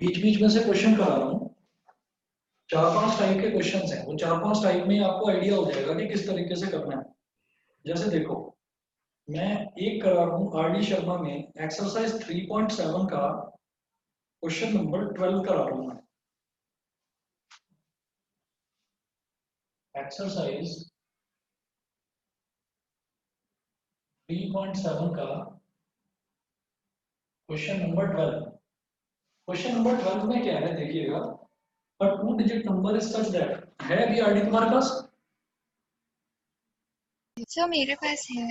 बीच बीच में से क्वेश्चन करा रहा हूँ। 4-5 टाइप के क्वेश्चन हैं, वो 4-5 टाइप में आपको आइडिया हो जाएगा कि किस तरीके से करना है। जैसे देखो, मैं एक करा रहा हूँ आर डी शर्मा में एक्सरसाइज 3.7 का क्वेश्चन नंबर 12 करा रहा हूँ मैं। एक्सरसाइज 3.7 का क्वेश्चन नंबर 12। क्वेश्चन नंबर 12 में क्या है देखिएगा, अ 2 digit number is such that, है भी आरडी तुम्हारे पास? सर मेरे पास है।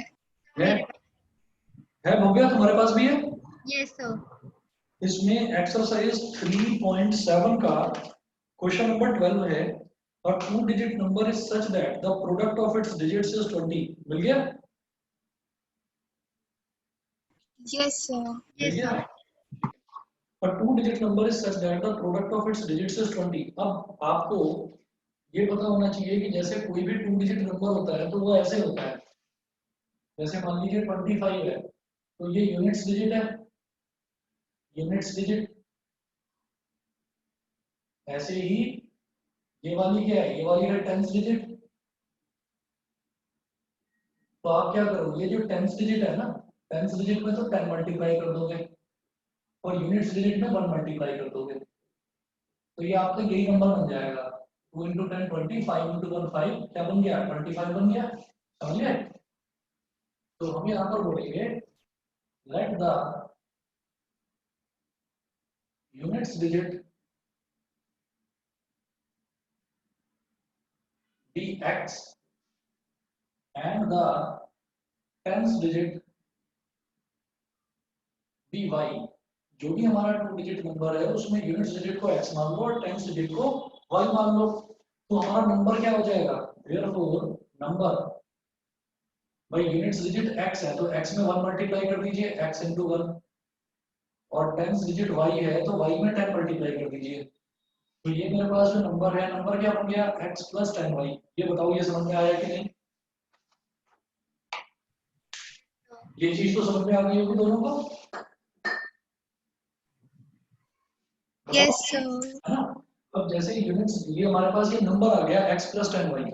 है भव्या तुम्हारे पास भी है? Yes sir. इसमें एक्सरसाइज 3.7 का क्वेश्चन नंबर 12 है, और 2 digit number is such that the product of its digits is 20। मिल गया? Yes sir. मिल गया? और 2 digit number is such that the product of its digits is 20। अब आपको ये पता होना चाहिए कि जैसे कोई भी 2 डिजिट नंबर होता है तो वो ऐसे होता है, जैसे मान लीजिए 25 है तो ये यूनिट्स डिजिट है, यूनिट्स डिजिट। ऐसे ही ये वाली क्या है, ये वाली है टेंस डिजिट। तो आप क्या करोगे, ये जो टेंस डिजिट है ना, टेंस डिजिट में तो 10 मल्टीप्लाई कर दोगे और यूनिट्स डिजिट में 1 मल्टीप्लाई कर दोगे, तो ये आपका यही नंबर बन जाएगा। 2 इंटू 10 20, 5 इंटू 1 5, क्या बन गया 25 बन गया। समझ गए? तो हम यहाँ पर बोलेंगे let the units digit be x and the tens digit be y। जो भी हमारा 2 डिजिट नंबर है उसमें यूनिट्स डिजिट को x मान लो और टेंस डिजिट को y मान लो, तो हमारा नंबर क्या हो जाएगा, therefore नंबर भाई यूनिट्स डिजिट x है तो x में 1 मल्टीप्लाई कर दीजिए, x इंटू 1, और टेंस डिजिट y है तो y में 10 मल्टीप्लाई कर दीजिए। तो ये मेरे पास जो नंबर है, नंबर क्या बन गया x प्लस 10y। ये बताओ ये समझ में आया कि नहीं? ये चीज तो समझ में आ गई होगी दोनों को? Yes sir. है ना? अब जैसे यूनिट्स, ये हमारे पास ये नंबर आ गया x प्लस 10y।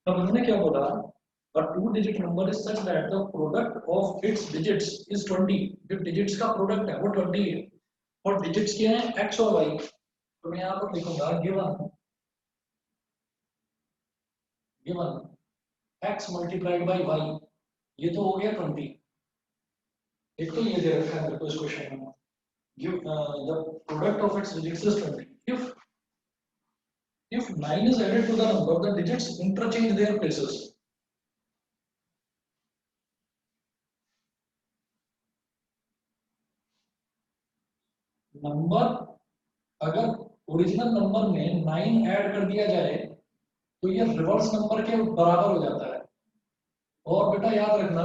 अब इन्होंने क्या बोला, a 2 digit number is such that the product of its digits is 20। जो डिजिट्स का प्रोडक्ट है वो 20 है, और डिजिट्स क्या है x और y। तो मैं यहाँ पर लिखूंगा given given x multiplied by y, ये तो हो गया 20। एक तो ये दे रखा है मेरे को इस क्वेश्चन में, give the product of its digits is 20। if 9 is added to the number, the digits interchange their places। Number अगर ओरिजिनल नंबर में 9 ऐड कर दिया जाए तो ये रिवर्स नंबर के बराबर हो जाता है। और बेटा याद रखना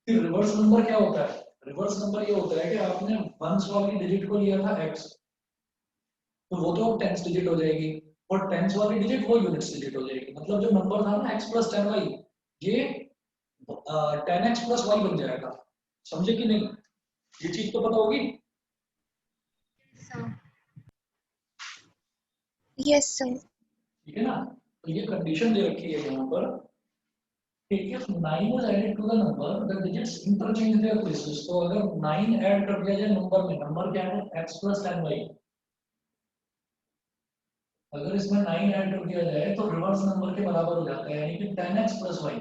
कि रिवर्स नंबर क्या होता है, रिवर्स नंबर ये होता है कि आपने वंस वाली डिजिट को लिया था x, तो वो तो टेंस डिजिट हो जाएगी, और टेंस वाली डिजिट वो यूनिट्स डिजिट हो जाएगी। मतलब जो नंबर था ना x प्लस 10y, ये 10x प्लस वाई बन जाएगा। समझे कि नहीं? ये चीज तो पता होगी। Yes sir. ठीक है ना? तो ये कंडीशन दे रखी है यहाँ पर, if 9 is added to the number, the digits interchange their places। तो अगर 9 ऐड कर दिया जाए नंबर में, नंबर क्या है x प्लस 10y, अगर इसमें 9 ऐड कर दिया जाए तो रिवर्स नंबर के बराबर हो जाता है, यानी कि 10x प्लस y।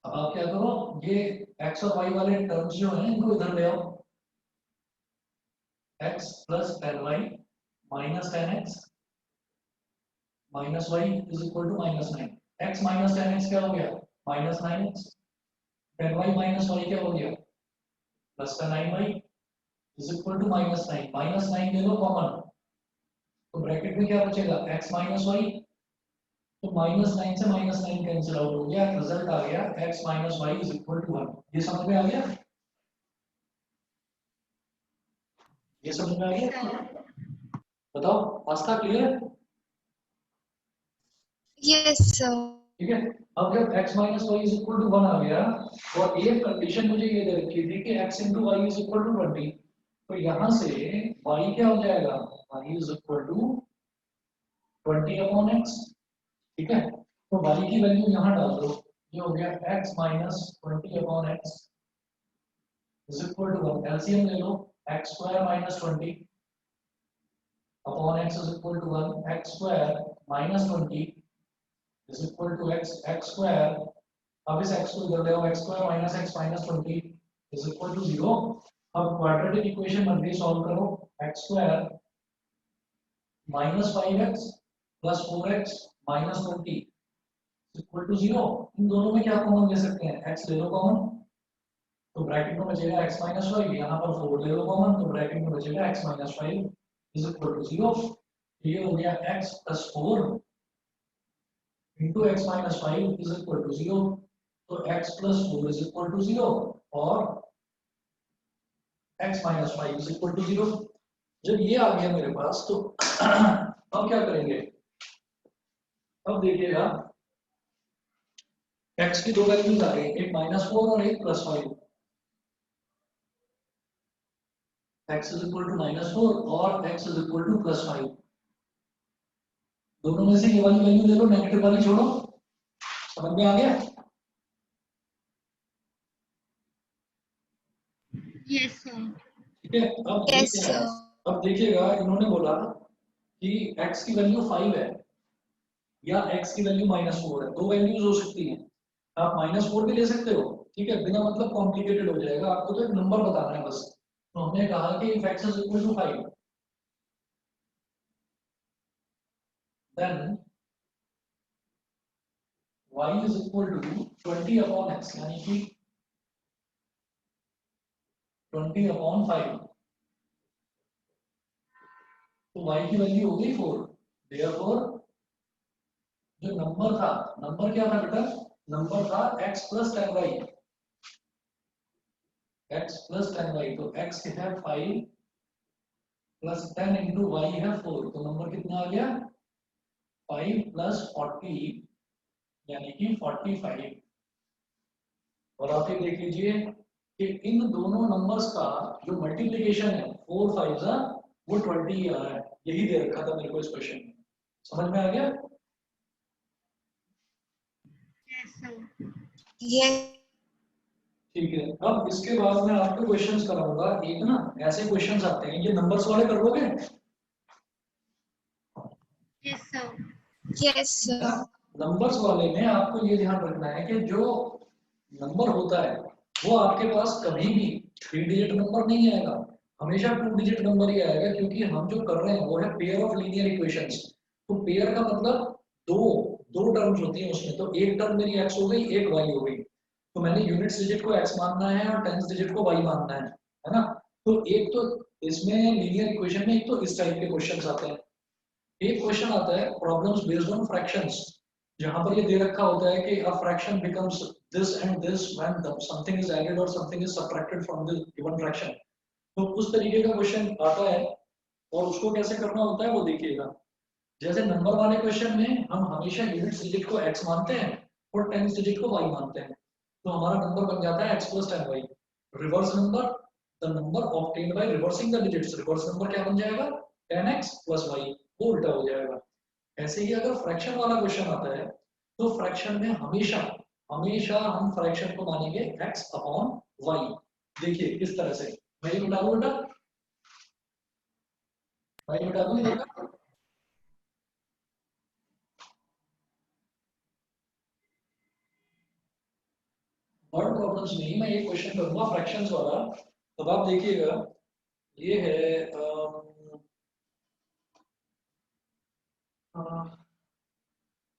अब आप क्या करो, ये x और y वाले टर्म्स जो हैं इनको इधर ले आओ, x plus 10y minus 10x minus y is equal to minus 9। x minus 10x क्या हो गया, minus 9x। 10y minus y क्या हो गया, प्लस का 9y is equal to minus 9। Minus 9 ले लो कॉमन, तो ब्रैकेट में क्या बचेगा x माइनस y, तो माइनस 9 से माइनस 9 कैंसिल आउट हो गया, रिजल्ट आ गया x minus y is equal to 1। ये समझ में आ गया? ये समझ में आ गया? बताओ पास्ता क्लियर है? Yes sir. ठीक है। अब जब x minus y is equal to 1 आ गया, और एक कंडीशन मुझे ये दे रखी थी कि x into y is equal to 20। तो यहां से y क्या हो जाएगा, y is equal to 20/x, ठीक है। तो y की वैल्यू यहाँ डाल दो, ये हो गया x minus 20/x is equal to 1, LCM ले लो, x square minus 20 upon x is equal to 1, x square minus 20 is equal to x square, अब इस x को इधर ले आओ, x square minus x minus 20 is equal to 0। अब quadratic equation बन गई, सॉल्व करो, x square minus 5x plus 4x minus 20 equal to 0। इन दोनों में क्या कॉमन ले सकते हैं, x ले लो कॉमन, तो ब्रैकेट में बचेगा x माइनस 5, यहाँ पर 4 ले लो कॉमन, तो ब्रैकेट में बचेगा x minus 5 is equal to 0। ये हो गया x plus 4 into x minus 5 is equal to 0। तो x plus 4 is equal to 0 और x minus 5 is equal to 0। जब ये आ गया मेरे पास तो अब क्या करेंगे, अब देखिएगा x की दो वैल्यूज आ गई, एक -4 और एक +5, x इज इक्वल टू -4 और x इज इक्वल टू +5, दोनों में से ये वाली वैल्यू ले लो, नेगेटिव वाली छोड़ो, समझ में आ गया? Yes, sir. ठीक है। अब Yes, देखिए, sir. अब देखिएगा इन्होंने बोला कि x की वैल्यू 5 है या x की वैल्यू -4 है, दो वैल्यूज हो सकती हैं, आप -4 भी ले सकते हो, ठीक है, बिना मतलब कॉम्प्लिकेटेड हो जाएगा, आपको तो एक नंबर बताना है बस। तो हमने कहा कि if x is equal to 5 then y is equal to 20/x, यानी कि 20/5, तो y की वैल्यू हो गई 4। देयरफॉर जो नंबर था, नंबर क्या था बेटा, नंबर था x plus 10y, x plus 10y, तो x है 5 प्लस 10 इंटू वाई है 4, तो नंबर कितना आ गया 5 प्लस 40 यानी कि 45। और आप ये देख लीजिए कि इन दोनों नंबर्स का जो मल्टीप्लिकेशन है 4 5 जा वो 20 ही आ रहा है, यही दे रखा था मेरे को इस क्वेश्चन में, समझ में आ गया? Yes, sir. Yes. ठीक है। अब इसके बाद मैं आपको क्वेश्चंस कराऊंगा, एक ना ऐसे क्वेश्चंस आते हैं, ये नंबर्स वाले कर लोगे? Yes, sir. Yes, sir. Numbers वाले में आपको ये ध्यान रखना है कि जो नंबर होता है वो आपके पास कभी भी 3 डिजिट नंबर नहीं आएगा, हमेशा 2 डिजिट नंबर ही आएगा, क्योंकि हम जो कर रहे हैं वो है पेयर ऑफ लीनियर इक्वेशंस। तो पेयर का मतलब दो दो टर्म्स होती हैं उसमें, तो एक टर्म मेरी x हो गई, एक y हो गई, तो मैंने यूनिट्स डिजिट को x मानना है और टेंस डिजिट को y मानना है ना। तो एक तो इसमें लीनियर इक्वेशन में एक तो इस टाइप के क्वेश्चंस आते हैं, एक क्वेश्चन आता है प्रॉब्लम्स बेस्ड ऑन फ्रैक्शंस, जहां पर ये दे रखा होता है कि a fraction becomes this and this when something is added or something is subtracted from the given fraction। तो उस तरीके का क्वेश्चन आता है और उसको कैसे करना होता है वो देखिएगा। जैसे नंबर वाले क्वेश्चन में हम हमेशा यूनिट्स डिजिट को x मानते हैं और टेंस डिजिट को y मानते हैं, तो हमारा नंबर बन जाता है x plus 10y। Reverse number, the number obtained by reversing the digits, reverse number क्या बन जाएगा 10x प्लस y, वो उल्टा हो जाएगा। ऐसे ही अगर फ्रैक्शन वाला क्वेश्चन आता है तो फ्रैक्शन में हमेशा हमेशा हम फ्रैक्शन को मानेंगे x अपॉन y। देखिए किस तरह से, मैं ये बता दूं बेटा, मैं ये बता दूं बेटा, वर्ड प्रॉब्लम्स में ही मैं ये क्वेश्चन करूंगा फ्रैक्शंस वाला। तब आप देखिएगा, ये है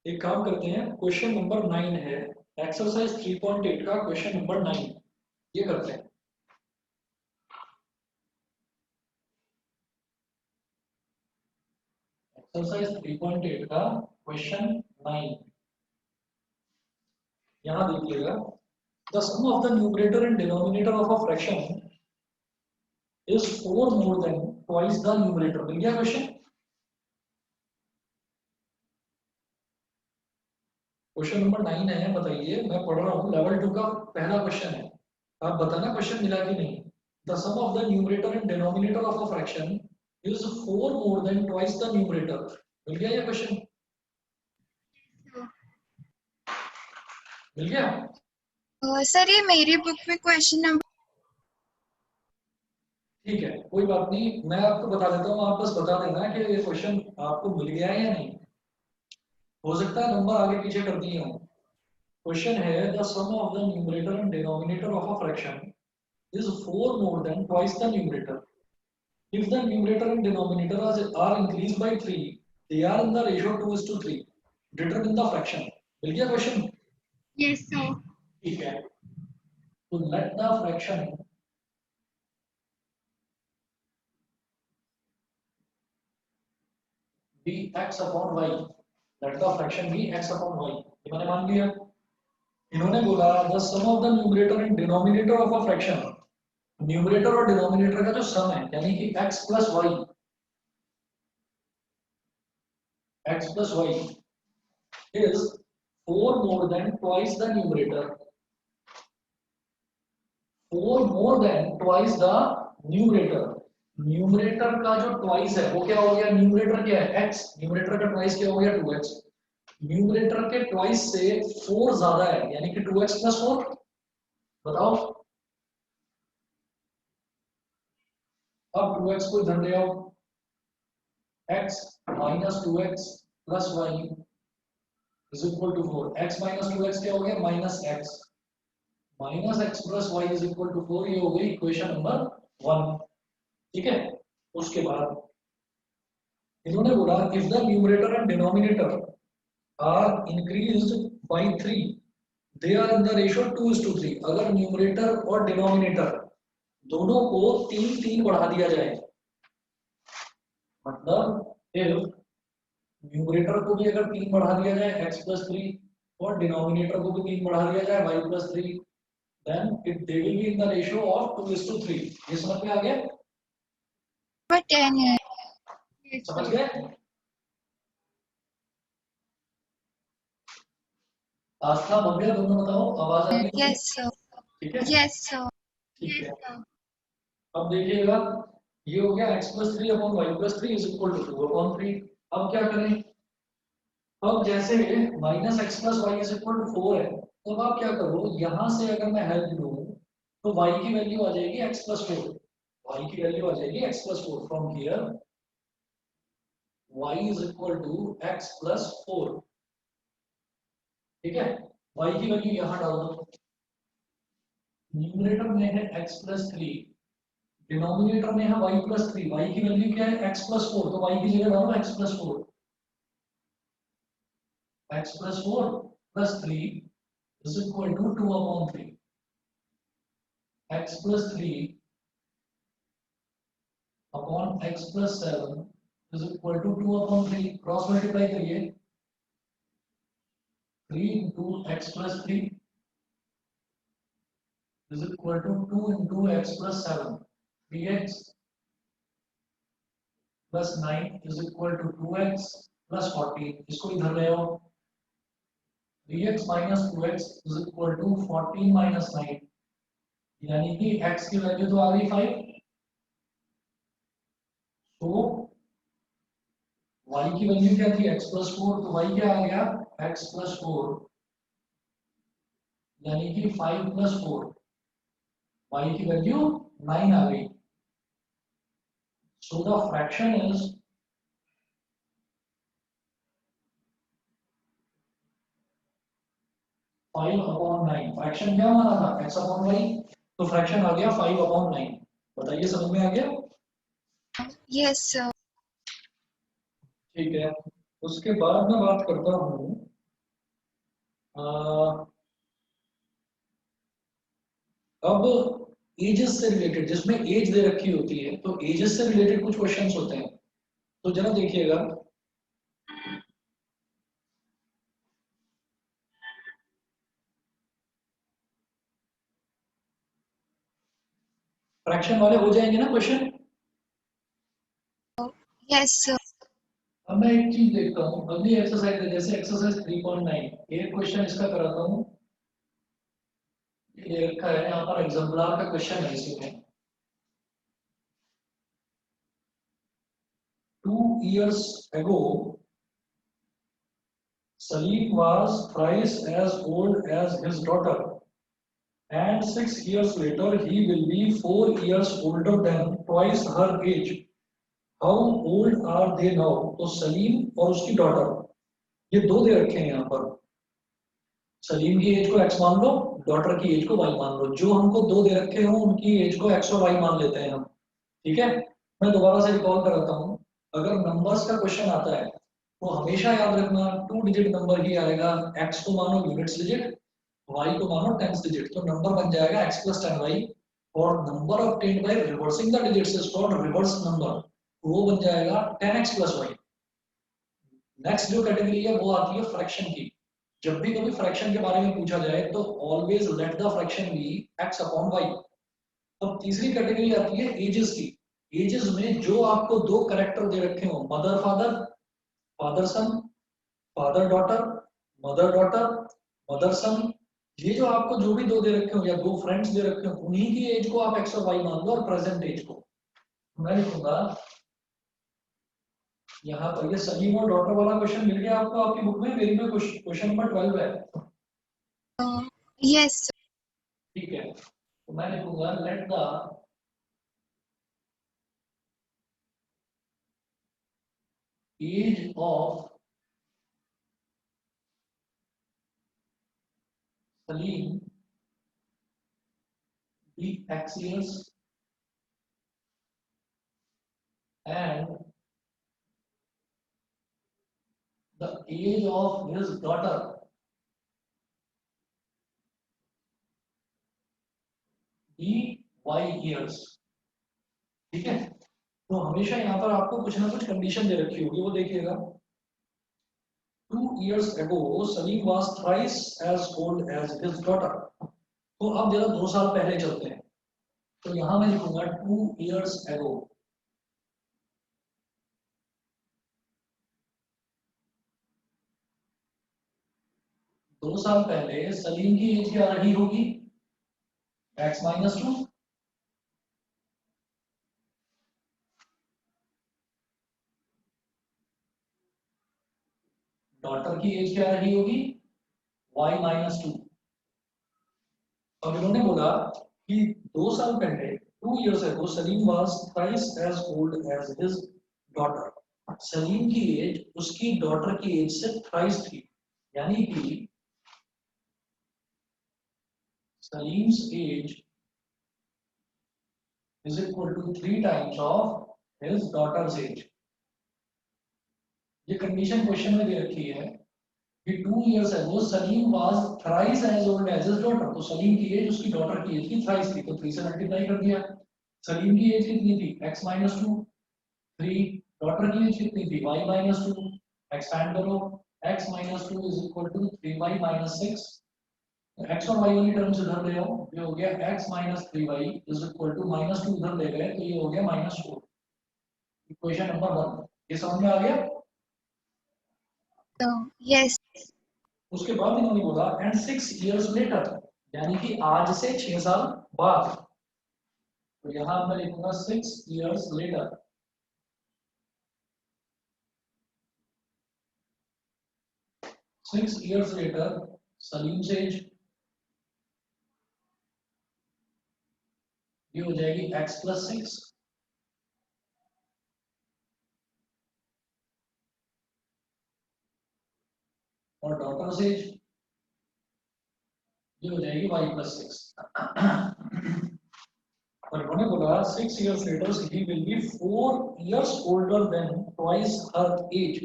एक काम करते हैं, क्वेश्चन नंबर 9 है, एक्सरसाइज 3.8 का क्वेश्चन नंबर 9, ये करते हैं। एक्सरसाइज 3.8 का क्वेश्चन 9, यहाँ देखिएगा, the sum of the numerator and denominator of a fraction is 4 more than twice the numerator। मिल गया क्वेश्चन? क्वेश्चन नंबर 9 है, बताइए, मैं पढ़ रहा हूँ, लेवल 2 का पहला क्वेश्चन है, आप बताना क्वेश्चन मिला कि नहीं। the sum of the numerator and denominator of a fraction is 4 more than twice the numerator. मिल गया ये क्वेश्चन? मिल गया? सर ये मेरी बुक में क्वेश्चन नंबर ठीक है, कोई बात नहीं, मैं आपको बता देता हूँ, आप बस बता देना कि ये क्वेश्चन आपको मिल गया है या नहीं। हो सकता है नंबर आगे पीछे कर दिए हों। क्वेश्चन है the sum of the numerator and denominator of a fraction is 4 more than twice the numerator. If the numerator and denominator are increased by 3, they are in the ratio 2:3. Determine the fraction. मिल गया question? Yes sir ठीक है, तो let the fraction be x upon y. Let the fraction be x upon y. ये मैंने मान लिया। इन्होंने बोला the sum of the numerator and denominator of a fraction. Numerator और डिनोमिनेटर का जो सम है यानी कि x plus y is 4 more than twice the numerator. 4 more than twice the numerator. Numerator का जो ट्वाइस है वो क्या हो गया? न्यूमरेटर क्या है? x. न्यूमरेटर का ट्वाइस क्या हो गया? 2x. न्यूमरेटर के ट्वाइस से 4 ज्यादा है यानी कि 2x plus 4. बताओ, अब 2x को इधर ले आओ, x minus 2x plus y is equal to 4. x minus 2x क्या हो गया? minus x. minus x plus y is equal to 4. ये हो गई इक्वेशन नंबर 1. ठीक है, उसके बाद इन्होंने बोला if the numerator and denominator are increased by 3, they are in the ratio 2:3. अगर न्यूमरेटर और डिनोमिनेटर दोनों को 3 बढ़ा दिया जाए, मतलब if न्यूमरेटर को भी अगर 3 बढ़ा दिया जाए x plus 3 और डिनोमिनेटर को भी 3 बढ़ा दिया जाए y plus 3, then they will be in the ratio of 2:3. ये समझ में आ गया? 10 है। समझ गए? आस्था भव्या दोनों बताओ, आवाज आ रही है? यस सर ठीक है, यस सर ठीक है। अब देखिएगा, ये हो गया x plus 3 upon y plus 3 is equal to 2 upon 3. अब क्या करें? अब जैसे minus x plus y is equal to 4 है, तो अब आप क्या करो, यहां से अगर मैं हेल्प लूं तो y की वैल्यू आ जाएगी x plus 4. y की वैल्यू आ जाएगी x plus 4. From here y is equal to x plus 4. ठीक है, y की वैल्यू यहां डाल दो। न्यूमरेटर में है x plus 3, डिनोमिनेटर में है y plus 3. y की वैल्यू क्या है? x plus 4. तो y की जगह डालो x plus 4. x plus 4 plus 3 is equal to 2 upon 3. x plus 3 upon x plus 7 is equal to 2 upon 3. Cross multiply करिए, 3 into x plus 3 is equal to 2 into x plus 7. 3x plus 9 is equal to 2x plus 14. इसको इधर ले आओ, 3x minus 2x is equal to 14 minus 9. यानी कि x की value तो आ गई 5. तो y की वैल्यू क्या थी? x plus 4. तो y क्या आ गया? x plus 4 यानी कि 5 plus 4. y की वैल्यू 9 आ गई. So the fraction is 5 upon 9. Fraction क्या माना था? x upon y. तो फ्रैक्शन आ गया 5 upon 9. बताइए, समझ में आ गया? यस सर ठीक है, उसके बाद मैं बात करता हूँ अब एजेस से रिलेटेड, जिसमें एज दे रखी होती है, तो एजेस से रिलेटेड कुछ क्वेश्चंस होते हैं। तो जरा देखिएगा, फ्रैक्शन वाले हो जाएंगे ना क्वेश्चन? यस सर अब मैं एक चीज देखता हूँ, अगली एक्सरसाइज है, जैसे एक्सरसाइज 3.9, एक क्वेश्चन इसका कराता हूँ। ये रखा है यहाँ पर, एग्जाम्पलर का क्वेश्चन है इसमें। 2 years ago Salim was thrice as old as his daughter, and 6 years later he will be 4 years older than twice her age. How old are they now? तो सलीम और उसकी डॉटर, ये दो दे रखे हैं यहाँ पर। सलीम की एज को x मान लो, डॉटर की एज को y मान लो। जो हमको दो दे रखे हो उनकी एज को x और y मान लेते हैं हम। ठीक है, मैं दोबारा से रिकॉल कराता हूँ। अगर नंबर्स का क्वेश्चन आता है तो हमेशा याद रखना 2 डिजिट नंबर ही आएगा। x को मानो यूनिट्स डिजिट, y को मानो टेंस डिजिट, तो नंबर बन जाएगा x + 10y। और number obtained by reversing the digits is called reverse number, वो बन जाएगा 10x + y। नेक्स्ट जो कैटेगरी है वो आती है फ्रैक्शन की। जब भी कभी फ्रैक्शन के बारे में पूछा जाए तो always let the fraction be x/y। अब तीसरी कैटेगरी आती है एजेस की। एजेस में जो आपको दो कैरेक्टर दे रखे हो, mother father, father son, father daughter, mother daughter, mother son, ये जो आपको जो भी दो दे रखे हो या दो फ्रेंड्स दे रखे हो, उन्हीं की एज को आप x और y मान लो और प्रेजेंट एज को। मैं लिखूंगा यहाँ पर, ये सलीम और डॉटर वाला क्वेश्चन मिल गया आपको आपकी बुक में। मेरी में क्वेश्चन नंबर 12 है। Yes, sir. ठीक है, तो मैं लिखूंगा let the age of Salim be x years and the age of his daughter be y years। ठीक है, तो हमेशा यहाँ पर आपको कुछ ना कुछ कंडीशन दे रखी होगी, वो देखिएगा। 2 years ago Salim was thrice as old as his daughter। तो अब जरा 2 साल पहले चलते हैं, तो यहां मैं लिखूंगा 2 years ago। 2 साल पहले सलीम की एज क्या रही होगी? x - 2। डॉटर की एज क्या रही होगी? y - 2। अब इन्होंने बोला कि 2 साल पहले 2 years ago Salim was thrice as old as his daughter। Salim की एज उसकी डॉटर की एज से थ्राइस थी, यानी कि Salim's age is equal to 3 times of his daughter's age। ये कंडीशन क्वेश्चन में दे रखी है कि 2 years ago Salim was thrice as old as his daughter। तो सलीम की एज उसकी डॉटर की एज की थ्राइस थी, तो 3 से मल्टीप्लाई कर दिया। सलीम की एज कितनी थी? x - 2। 3, डॉटर की एज कितनी थी? y - 2। एक्सपैंड करो, x - 2 is equal to 3y - 6। x और y वाली टर्म्स इधर ले आओ, ये हो गया x - 3y is equal to -2 इधर ले गए तो ये हो गया -4। इक्वेशन नंबर 1 ये समझ में आ गया? Yes, उसके बाद इन्होंने बोला एंड 6 years लेटर, यानी कि आज से 6 साल बाद। तो यहां मैं लिखूंगा 6 years later. 6 years later Salim से एज ये हो जाएगी x + 6 और डॉटर से एज ये हो जाएगी y + 6। और उन्होंने बोला 6 years later he will be 4 years older than twice her age।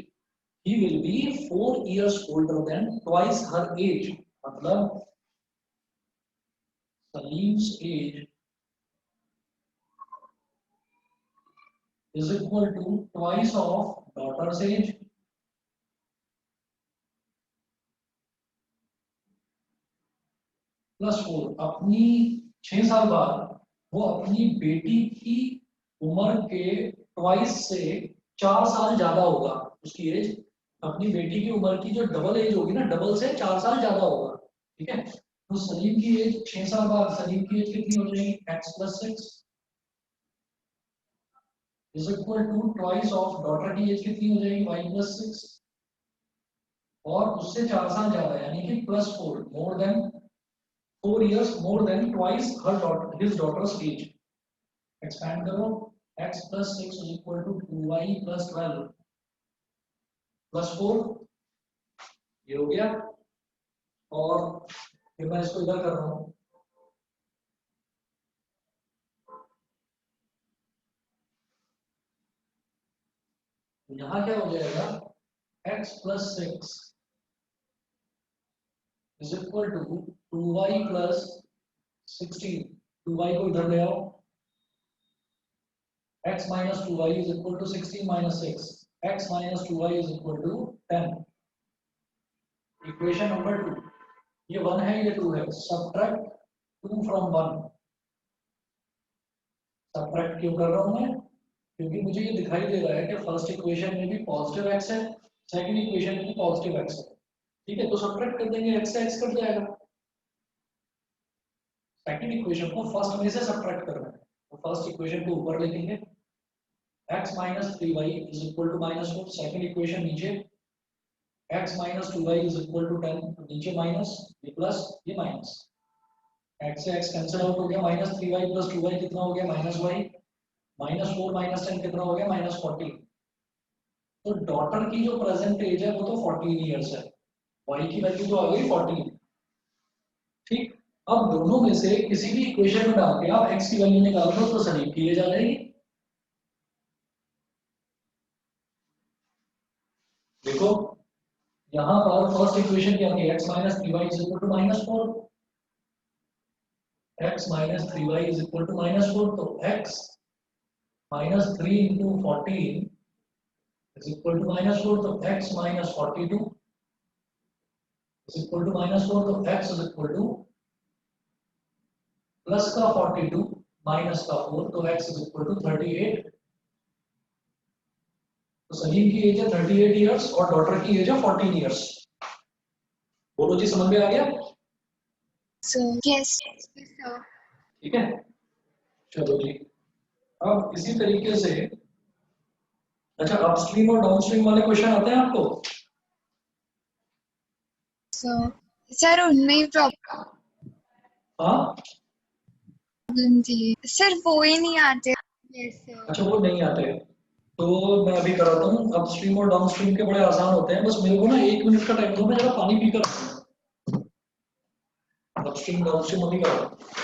he will be 4 years older than twice her age। मतलब Salim's age is equal to twice of daughter's age +4। अपनी 6 साल बाद वो अपनी बेटी की उम्र के ट्वाइस से 4 साल ज्यादा होगा उसकी एज। अपनी बेटी की उम्र की जो डबल एज होगी ना, डबल से 4 साल ज्यादा होगा। ठीक है, तो सलीम की एज 6 साल बाद सलीम की एज कितनी हो जाएगी? x + 6। Is equal to twice of daughter की एज कितनी हो जाएगी y प्लस 6 और उससे 4 साल ज्यादा यानी कि plus 4 more than 4 years more than twice her daughter his daughter's age. Expand करो x plus 6 is equal to 2y plus 12 plus 4 ये हो गया और फिर मैं इसको इधर कर रहा हूँ यहाँ क्या हो जाएगा x plus 6 is equal to 2y plus 16 2y को इधर ले आओ x minus 2y is equal to 16 minus 6 x minus 2y is equal to 10 equation number 2 ये 1 है ये 2 है सब्ट्रैक्ट 2 from 1 सब्ट्रैक्ट क्यों कर रहा हूं मैं क्योंकि मुझे ये दिखाई दे रहा है कि फर्स्ट इक्वेशन में भी पॉजिटिव x है सेकंड इक्वेशन में भी पॉजिटिव x है ठीक है तो सब्ट्रैक्ट कर देंगे x से x कट जाएगा सेकंड इक्वेशन को फर्स्ट में से सब्ट्रैक्ट करना है तो फर्स्ट इक्वेशन को ऊपर लिखेंगे x minus 3y is equal to minus 4 second equation नीचे x minus 2y is equal to 10 तो नीचे माइनस ये प्लस ये माइनस x से x कैंसिल आउट हो गया माइनस 3y प्लस 2y कितना हो गया माइनस y माइनस 4 माइनस 10 कितना हो गया माइनस 40 तो डॉटर की जो प्रेजेंट एज है वो तो 14 इयर्स है y की वैल्यू तो आ गई 14 ठीक अब दोनों में से किसी भी इक्वेशन में डाल के आप x की वैल्यू निकाल दो तो सलीब की एज आ जाएगी देखो यहाँ पर फर्स्ट इक्वेशन क्या थी x minus 3y is equal to minus 4 x minus 3y is equal to minus 4 तो x minus 3 into 14 is equal to minus 4 तो x minus 42 is equal to minus 4 तो x is equal to plus का 42 minus का 4 तो x is equal to 38 तो सलीम की as है 38 years और डॉटर की एज है 14 इयर्स बोलो जी समझ में आ गया So yes, sir. ठीक है चलो जी अब इसी तरीके से अच्छा अपस्ट्रीम और डाउनस्ट्रीम वाले क्वेश्चन आते हैं आपको So सर उनमें ही प्रॉब्लम हाँ थी सर वो ही नहीं आते yes sir. अच्छा वो नहीं आते तो मैं अभी कराता हूँ अपस्ट्रीम और डाउनस्ट्रीम के बड़े आसान होते हैं बस मेरे को ना 1 मिनट का टाइम दो मैं जरा पानी पीकर अपस्ट्रीम डाउनस्ट्रीम अभी कराता हूँ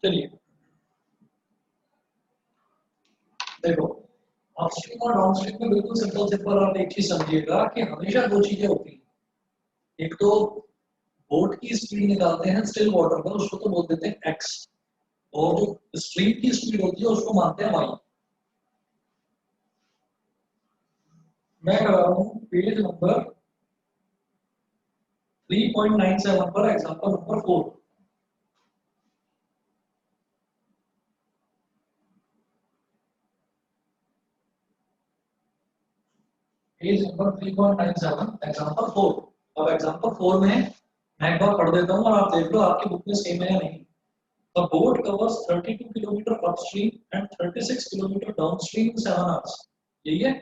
चलिए देखो अपस्ट्रीम और डाउनस्ट्रीम में बिल्कुल सिंपल सिंपल आप एक चीज समझिएगा कि हमेशा दो चीजें होती हैं एक तो बोट की स्पीड निकालते हैं स्टिल वाटर में उसको तो बोल देते हैं x और जो स्ट्रीम की स्पीड होती है उसको मानते हैं y मैं कर रहा हूँ पेज नंबर 3.97 पर example number 4 page number 3.97 example 4। अब एग्जांपल 4 में मैं एक बार पढ़ देता हूँ और आप देख लो आपकी बुक में सेम है या नहीं। The boat covers 32 kilometre upstream and 36 kilometre downstream in 7 hours। यही है?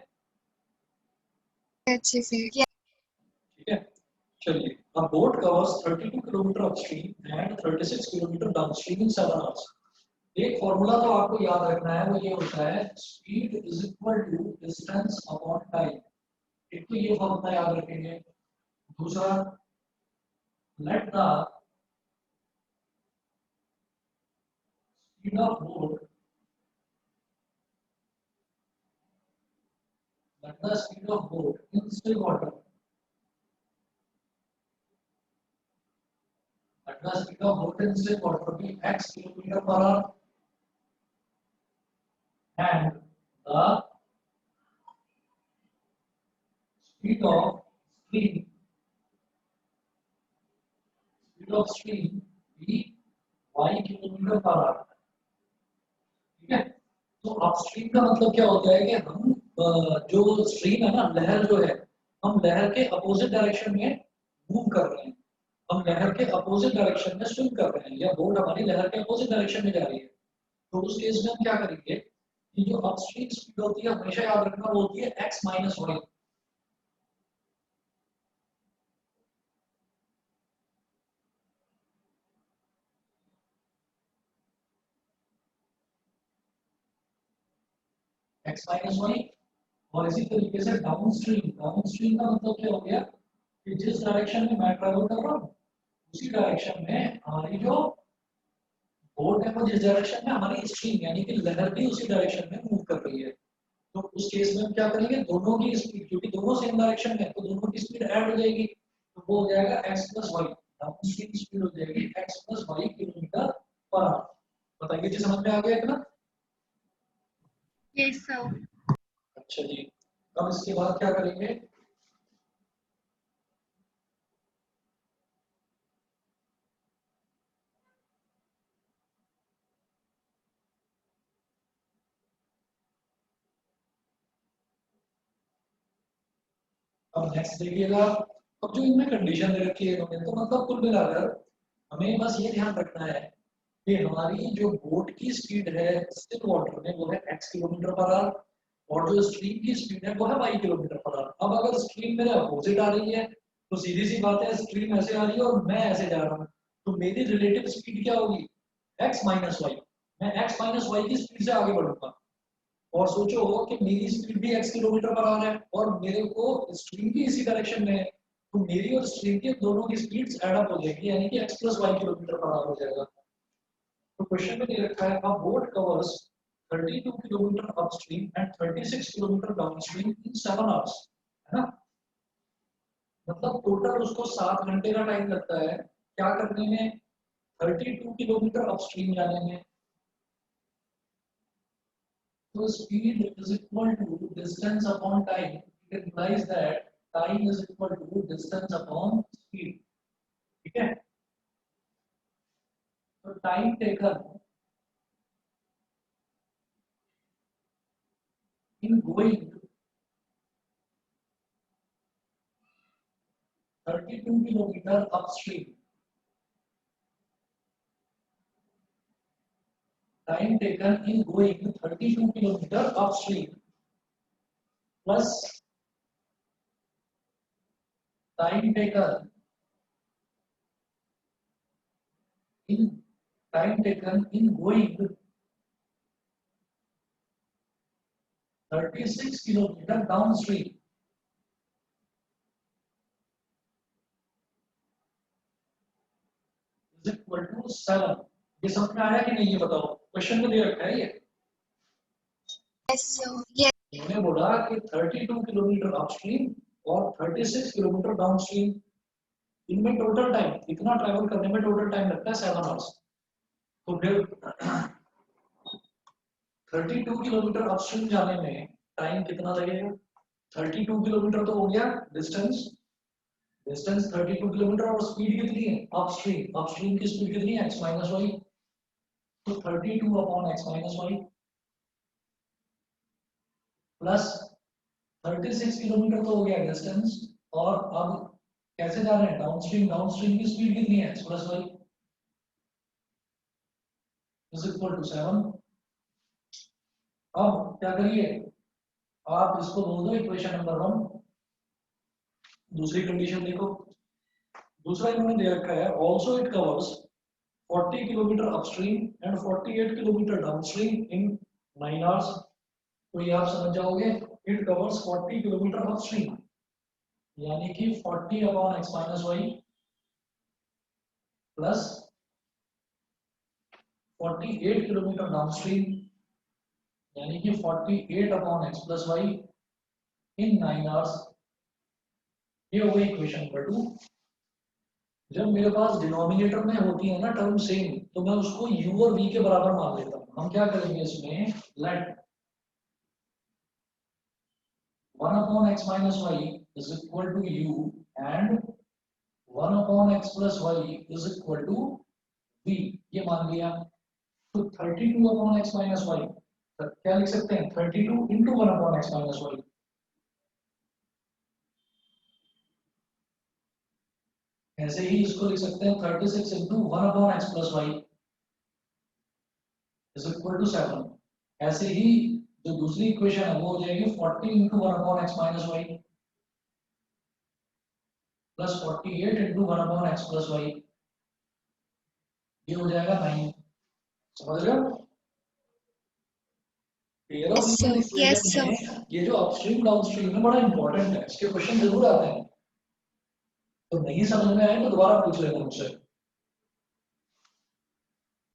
अच्छे से ठीक है, चलिए। A boat covers 32 kilometre upstream and 36 kilometre downstream in 7 hours। एक फॉर्मूला तो आपको याद रखना है, वो ये होता है speed is equal to distance upon time. एक तो ये फॉर्मूला याद रखेंगे। दूसरा, let the speed of boat in still water, let the speed of boat in still water be x kilometre per hour and the speed of stream be y kilometre per hour. ठीक है, तो upstream का मतलब क्या होता है कि हम जो स्ट्रीम है ना, लहर जो है, हम लहर के अपोजिट डायरेक्शन में मूव कर रहे हैं। हम लहर के अपोजिट डायरेक्शन में स्विम कर रहे हैं, या बोट हमारी लहर के अपोजिट डायरेक्शन में जा रही है। तो उस केस में हम क्या करेंगे कि जो अपस्ट्रीम स्पीड होती है, हमेशा याद रखना, वो होती है x minus y. x minus y. और इसी तरीके से डाउनस्ट्रीम का मतलब क्या हो गया कि जिस डायरेक्शन में मैं ट्रैवल कर रहा हूँ उसी डायरेक्शन में हमारी जो बोट है, वो जिस डायरेक्शन में हमारी स्ट्रीम यानी कि लहर भी उसी डायरेक्शन में मूव कर रही है। तो उस केस में हम क्या करेंगे, दोनों की स्पीड, क्योंकि दोनों सेम डायरेक्शन में, तो दोनों की स्पीड ऐड हो जाएगी, तो वो हो जाएगा x plus y. Downstream speed हो जाएगी x plus y kilometre per hour. बताइए जी, समझ में आ गया इतना? Yes sir. अच्छा जी, अब इसके बाद क्या करेंगे, अब नेक्स्ट देखिएगा। अब जो इनमें कंडीशन दे रखी है इन्होंने, तो मतलब कुल मिलाकर हमें बस ये ध्यान रखना है कि हमारी जो बोट की स्पीड है स्टिल वाटर में, वो है x किलोमीटर पर आवर, और जो स्ट्रीम की स्पीड है वो है y किलोमीटर पर आवर। अब अगर स्ट्रीम मेरे अपोजिट आ रही है तो सीधी सी बात है, स्ट्रीम ऐसे आ रही है और मैं ऐसे जा रहा हूँ, तो मेरी रिलेटिव स्पीड क्या होगी, x माइनस वाई। मैं x माइनस वाई की स्पीड से आगे बढ़ूंगा। और सोचो कि मेरी स्पीड भी x किलोमीटर पर आवर है और मेरे को स्ट्रीम भी इसी डायरेक्शन में है, तो मेरी और स्ट्रीम की दोनों की स्पीड्स ऐड अप हो जाएगी, यानी कि x plus y kilometre per hour हो जाएगा। तो क्वेश्चन में दे रखा है, a boat covers 32 kilometre upstream and 36 kilometre downstream in 7 hours, है ना। मतलब टोटल उसको 7 घंटे का टाइम लगता है क्या करने में, 32 किलोमीटर अपस्ट्रीम जाने में। So speed is equal to distance upon time. It implies that time is equal to distance upon speed. ठीक है? So time taken in going 32 kilometer upstream. Time taken in going 32 kilometer upstream plus time taken in going 36 kilometer downstream is equal to 7। ये समझ में आया कि नहीं, ये बताओ, क्वेश्चन में दे रखा है ये। Yes sir. यस उन्होंने बोला कि 32 किलोमीटर अपस्ट्रीम और 36 किलोमीटर डाउनस्ट्रीम, इनमें टोटल टाइम, इतना ट्रैवल करने में टोटल टाइम लगता है 7 आवर्स। तो फिर 32 किलोमीटर अपस्ट्रीम जाने में टाइम कितना लगेगा, 32 किलोमीटर तो हो गया डिस्टेंस, 32 किलोमीटर, और स्पीड कितनी है अपस्ट्रीम, की स्पीड कितनी है x माइनस वाई। तो 32 upon x minus y plus 36 kilometre तो हो गया डिस्टेंस। और अब कैसे जा रहे हैं डाउनस्ट्रीम, डाउनस्ट्रीम की स्पीड कितनी है x+y इज इक्वल टू 7। अब क्या करिए, आप इसको बोल दो इक्वेशन नंबर 1। दूसरी कंडीशन देखो, दूसरा इन्होंने दे रखा है also it covers 40 kilometre upstream and 48 kilometre downstream in 9 hours. तो ये आप समझ जाओगे, इट कवर्स 40 किलोमीटर अपस्ट्रीम यानी कि 40 upon x minus y plus 48 kilometre downstream यानी कि 48 upon x plus y in 9 hours. ये हो गई इक्वेशन नंबर 2। जब मेरे पास डिनोमिनेटर में होती है ना टर्म सेम, तो मैं उसको u और v के बराबर मान लेता हूँ। हम क्या करेंगे इसमें, late 1 upon x minus y is equal to u and 1 upon x plus y is equal to v, ये मान लिया। तो 32 upon x minus y क्या लिख सकते हैं, 32 into 1 upon x minus y। ऐसे ही इसको लिख सकते हैं 36 into 1 upon x plus y is equal to 7। ऐसे ही जो दूसरी इक्वेशन है वो हो जाएगी 40 into 1 upon x minus y plus 48 into 1 upon x plus y, ये हो जाएगा 9। समझ रहे हो? Pair of Yes, sir. Equal Yes, equation sir. में ये जो अपस्ट्रीम डाउनस्ट्रीम है बड़ा इंपॉर्टेंट है, इसके क्वेश्चन जरूर आते हैं। तो नहीं समझ में आए तो दोबारा पूछ लेना मुझसे।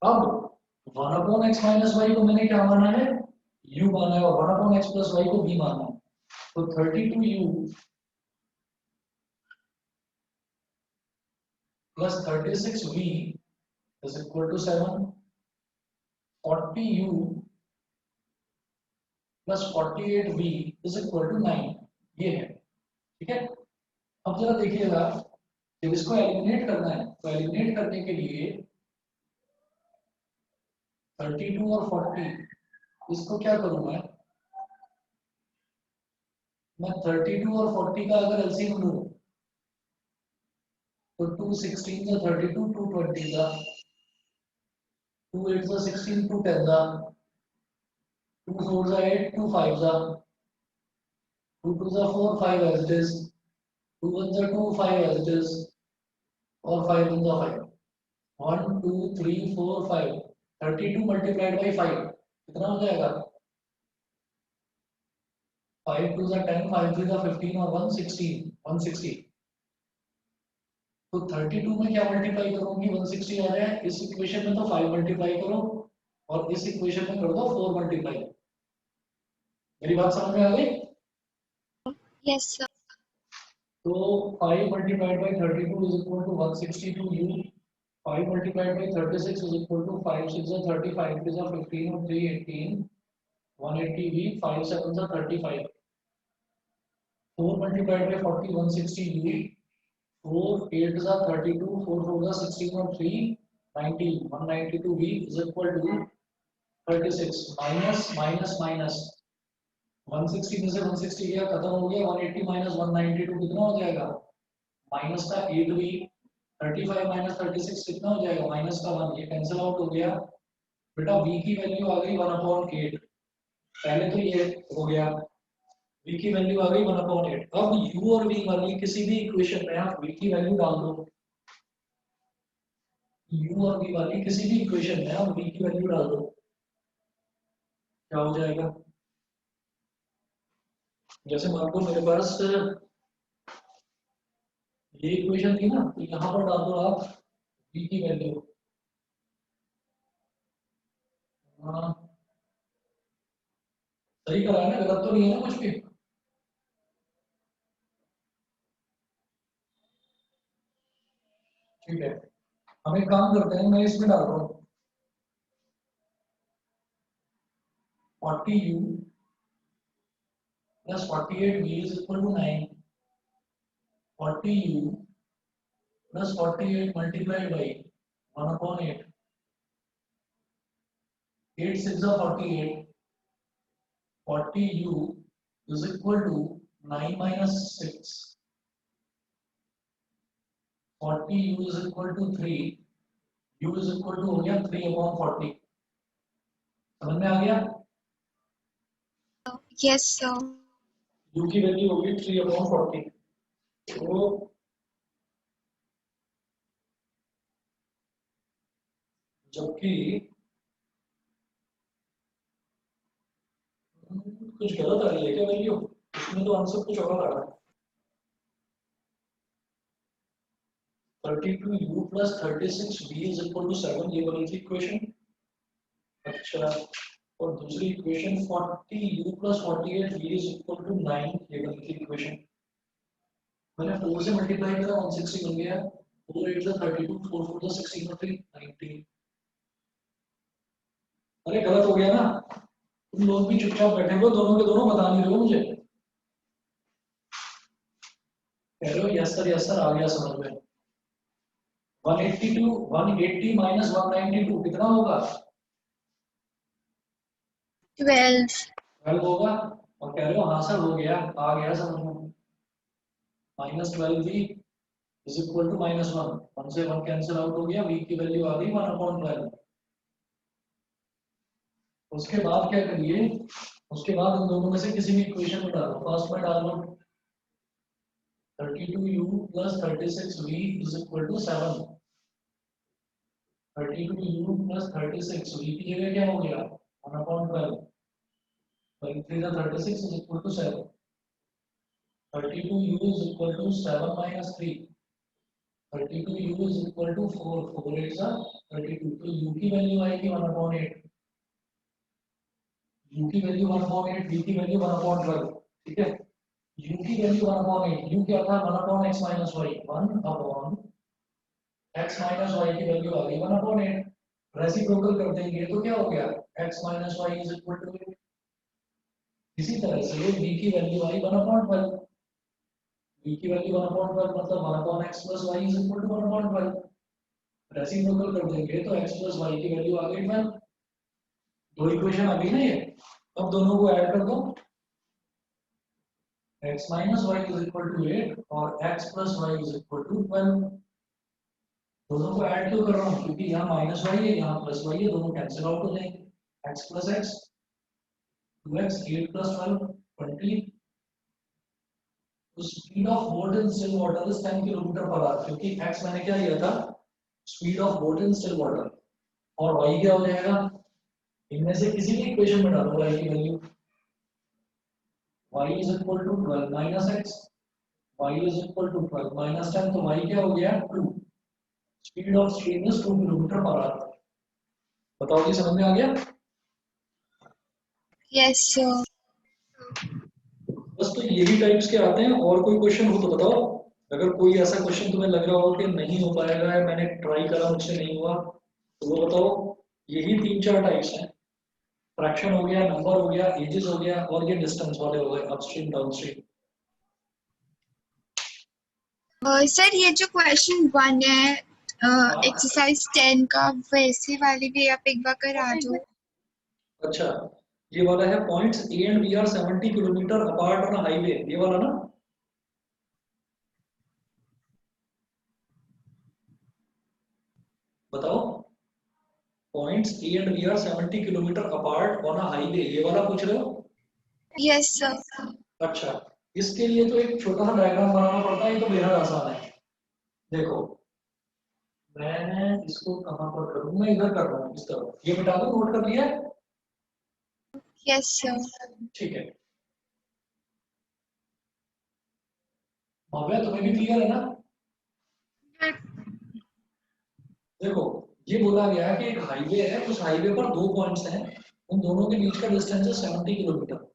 अब 1 अपॉन x माइनस वाई को मैंने क्या माना है, u माना है, और 1 अपॉन x प्लस वाई को v माना है। तो 32u plus 36v is equal to 7। 40u plus 48v is equal to 9, ये है। ठीक है, अब जरा देखिएगा, जब इसको एलिमिनेट करना है तो एलिमिनेट करने के लिए 32 और 40, इसको क्या करूं मैं 32 और 40 का अगर एलसीएम लूं तो 2 16 का 32, 2 20 का 2 8 का 16, 2 10 का 2 4 का 8, 2 5 का 2 2 का 4, 5 as it is, 2 1 का 2, 5 as it is, और 5 1 का 5। 1 2 3 4 5, 32 मल्टीप्लाइड बाई 5 कितना हो जाएगा, 5 2 का 10, 5 3 का 15 और 1 16, 160। तो 32 में क्या मल्टीप्लाई करूंगी, 160 आ जाए। इस इक्वेशन में तो 5 मल्टीप्लाई करो और इस इक्वेशन में कर दो 4 मल्टीप्लाई। मेरी बात समझ में आ गई? Yes, sir. तो 5 multiplied by 32 is equal to 162u। 5 multiplied by 36 is equal to 5 6 are 30, 5 3 are 15 और 3 18, 180v, 5 7 are 35। 4 multiplied by 40 160u, 4 8 are 32, 4 4 are 16 और 3 90, 192v is equal to 36 minus minus minus 160 में से 160 गया खत्म हो गया, 180 माइनस 192 कितना हो जाएगा, माइनस का 8v। 35 माइनस 36 कितना हो जाएगा, माइनस का 1, ये कैंसिल आउट हो गया। बेटा v की वैल्यू आ गई 1/8। पहले तो ये हो गया, v की वैल्यू आ गई 1/8। अब u और v वाली किसी भी इक्वेशन में आप v की वैल्यू डाल दो, u और v वाली किसी भी इक्वेशन में आप v की वैल्यू डाल दो, क्या हो जाएगा। जैसे मान लो मेरे पास ये इक्वेशन थी ना, तो यहाँ पर डाल दो आप v की वैल्यू। सही करा है ना, गलत तो नहीं है ना कुछ भी। ठीक है, हम एक काम करते हैं, मैं इसमें डाल रहा हूँ 40u plus 48v is equal to 9। 40u plus 48 multiplied by 1/8, 8 6 are 48, 40u is equal to 9 minus 6, 40 u is equal to 3, u is equal to हो गया 3/40। समझ में आ गया? Yes, sir. u की वैल्यू होगी 3/40। तो जबकि कुछ गलत आ रही है क्या वैल्यू? इसमें तो आंसर कुछ और आ रहा है। 32u plus 36v is equal to 7, ये बनी थी इक्वेशन। अच्छा, और दूसरी equation 40u plus 48v is equal to 9, ये बनी थी इक्वेशन। मैंने 4 से मल्टीप्लाई करा 160 बन गया। 4 8 से 32, 4 4 से 16 3 19। अरे गलत हो गया ना? तुम लोग भी चुपचाप बैठे हो, दोनों के दोनों बता नहीं रहे हो मुझे। कह रहे हो यस सर आ गया समझ में। 182 180 माइनस 192 कितना होगा? 12. 12 होगा। और कह रहे हो हाँ सर हो गया, आ गया समझ में। -12v इज इक्वल टू -1, 1 से 1 कैंसिल आउट हो गया, v की वैल्यू आ गई 1/12। उसके बाद क्या करिए, उसके बाद इन दोनों में से किसी भी इक्वेशन में डालो। फर्स्ट में डाल लो 32u plus 36v is equal to 7। 32u plus 36v की जगह क्या हो गया 1/12। 3 36 is equal to 7। 32u is equal to 7 minus 3। 32u is equal to 4, 4 8 32। तो u की वैल्यू आएगी 1/8। u की वैल्यू 1/8, v की वैल्यू 1/12। ठीक है, u की वैल्यू 1/8, u क्या था 1/x minus y, 1/x minus y की वैल्यू आ गई 1/8। रेसिप्रोकल कर देंगे तो क्या हो गया x minus y is equal to 8। इसी तरह से v की वैल्यू आई 1/12। v की वैल्यू 1/12 मतलब 1/x plus y is equal to 1/12। Reciprocal कर देंगे तो x plus y की वैल्यू आ गई 12। दो इक्वेशन आ गई ना ये। अब दोनों को ऐड कर दो, x minus y is equal to 8 और x plus y is equal to 12। दोनों को ऐड क्यों कर रहा हूँ, क्योंकि यहाँ माइनस वाई है यहाँ प्लस वाई है, दोनों कैंसिल आउट हो जाएंगे। x plus x 2x 8 plus 12 20। तो speed of boat in still water is 10 kilometre per our, क्योंकि x मैंने क्या लिया था speed of boat in still water, और y क्या हो जाएगा, इनमें से किसी भी इक्वेशन में डालो y की value. y is equal to 12 minus x, y is equal to 12 minus 10, तो y क्या हो गया 2। Speed of stream is 2 kilometre per our. बताओ जी समझ में आ गया? Yes, sir. बस तो यही टाइप्स के आते हैं, और कोई क्वेश्चन हो तो बताओ। अगर कोई ऐसा क्वेश्चन तुम्हें लग रहा हो कि नहीं हो पाएगा है, मैंने ट्राई करा मुझसे नहीं हुआ, तो वो बताओ। यही 3 4 टाइप्स हैं। फ्रैक्शन हो गया, नंबर हो गया, एजेस हो गया, और ये डिस्टेंस वाले हो गए, अपस्ट्रीम डाउनस्ट्रीम। सर ये जो क्वेश्चन 1 है हाँ एक्सरसाइज 10 का, वैसे वाली भी आप एक बार करा दो। अच्छा, ये वाला है points A and B are 70 kilometre apart on highway, ये वाला ना। बताओ, points A and B are 70 kilometre apart on a highway, ये वाला पूछ रहे हो? Yes sir. अच्छा, इसके लिए तो एक छोटा सा डायग्राम बनाना पड़ता है, ये तो बेहद आसान है। देखो, मैं इसको कहाँ पर करूँ, मैं इधर कर रहा हूँ इस तरफ, ये मिटा दो, नोट कर लिया? Yes sir. ठीक है, भव्या तुम्हें भी क्लियर है ना? देखो, ये बोला गया है कि एक हाईवे है, उस हाईवे पर 2 पॉइंट्स हैं, उन दोनों के बीच का डिस्टेंस है 70 किलोमीटर।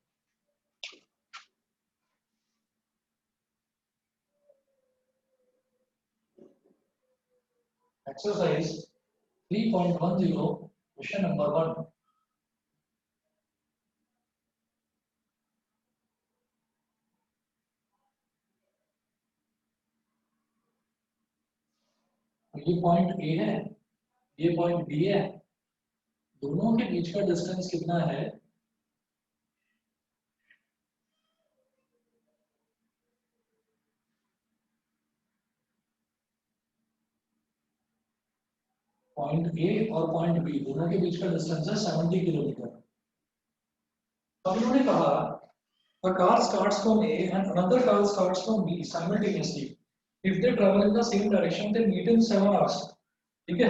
Exercise 3.10 question number 1। ये पॉइंट ए है, ये पॉइंट बी है, दोनों के बीच का डिस्टेंस कितना है? पॉइंट ए और पॉइंट बी दोनों के बीच का डिस्टेंस है 70 किलोमीटर। तो उन्होंने कहा a car starts from A and another car starts from B simultaneously. If they travel in the same direction, they meet in 7 hours. ठीक है,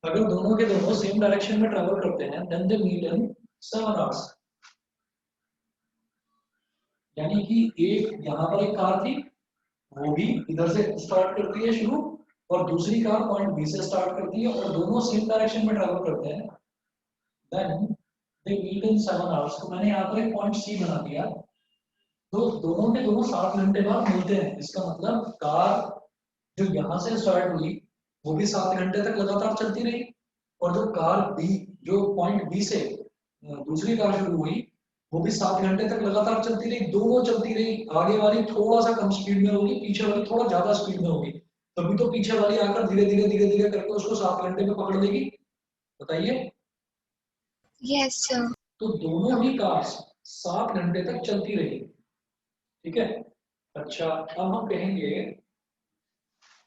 अगर दोनों के दोनों सेम डायरेक्शन में ट्रेवल करते हैं then they meet in 7 hours. यानी कि एक यहाँ पर एक कार थी, वो भी इधर से स्टार्ट करती है शुरू, और दूसरी कार पॉइंट बी से स्टार्ट करती है, और दोनों सेम डायरेक्शन में ट्रेवल करते हैं, then they meet in 7 hours. तो मैंने यहाँ पर एक पॉइंट सी बना दिया, तो दोनों के दोनों 7 घंटे बाद मिलते हैं। इसका मतलब कार जो यहाँ से स्टार्ट हुई वो भी 7 घंटे तक लगातार चलती रही, और जो कार बी जो पॉइंट बी से दूसरी कार शुरू हुई वो भी 7 घंटे तक लगातार चलती रही। दोनों चलती रही, आगे वाली थोड़ा सा कम स्पीड में होगी, पीछे वाली थोड़ा ज्यादा स्पीड में होगी, तभी तो पीछे वाली आकर धीरे धीरे करके उसको 7 घंटे में पकड़ लेगी। बताइए। Yes, sir. तो दोनों ही कार्स 7 घंटे तक चलती रही। ठीक है, अच्छा अब हम कहेंगे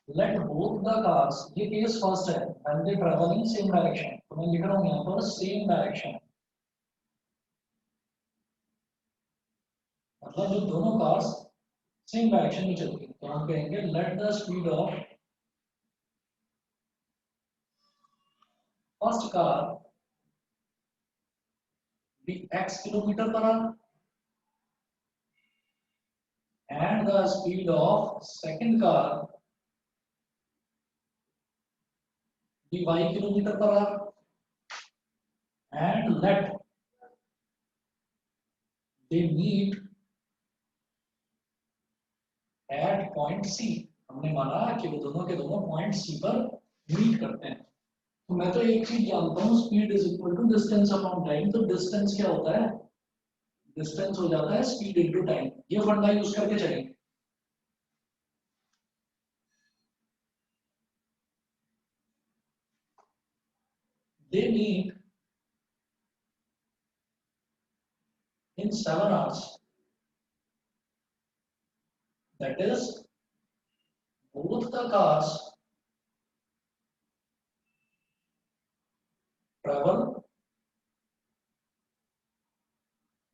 लेट बोथ द कार्स, ये केस फर्स्ट है, when they travel in same direction, तो मैं लिख रहा हूं यहां पर सेम डायरेक्शन, मतलब जो दोनों कार्स सेम डायरेक्शन में चलती हैं, तो हम कहेंगे let the speed of first car be x kilometre per hour and the speed of second car be y kilometer per hour, and let they meet at point C। हमने माना कि वो दोनों के दोनों पॉइंट C पर meet करते हैं। तो मैं तो एक चीज जानता हूँ, speed is equal to distance upon time. तो डिस्टेंस क्या होता है, डिस्टेंस हो जाता है स्पीड इनटू टाइम। ये फंडा यूज करके चलेंगे। They meet in 7 hours, that is both the cars travel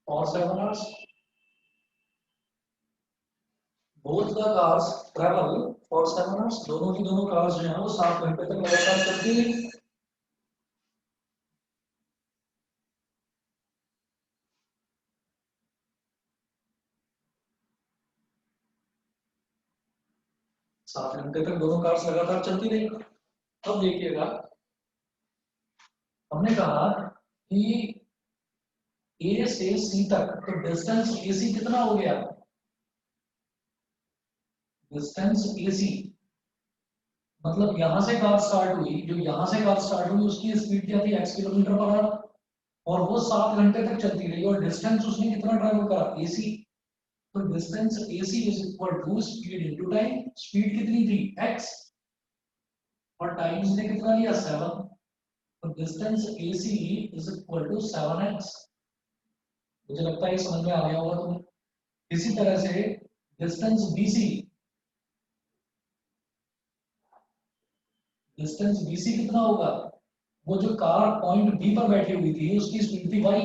for 7 hours, both the cars travel for 7 hours, दोनों की दोनों कार्स जो है वो 7 घंटे तक लगातार चलती है। सात घंटे तक दोनों कार्स लगातार चलती रही। अब देखिएगा, हमने कहा कि ए से सी तक, तो डिस्टेंस ए सी कितना हो गया, डिस्टेंस ए सी मतलब यहां से कार स्टार्ट हुई, जो यहां से कार स्टार्ट हुई उसकी स्पीड क्या थी, x किलोमीटर पर आवर, और वो 7 घंटे तक चलती रही, और डिस्टेंस उसने कितना ट्रैवल करा, एसी। तो distance AC is equal to speed into time. Speed कितनी थी, x, और टाइम उसने कितना लिया, 7। तो distance AC is equal to 7x। मुझे लगता है ये समझ में आ गया होगा तुम्हें। इसी तरह से डिस्टेंस BC, डिस्टेंस BC कितना होगा, वो जो कार पॉइंट बी पर बैठी हुई थी उसकी स्पीड थी y,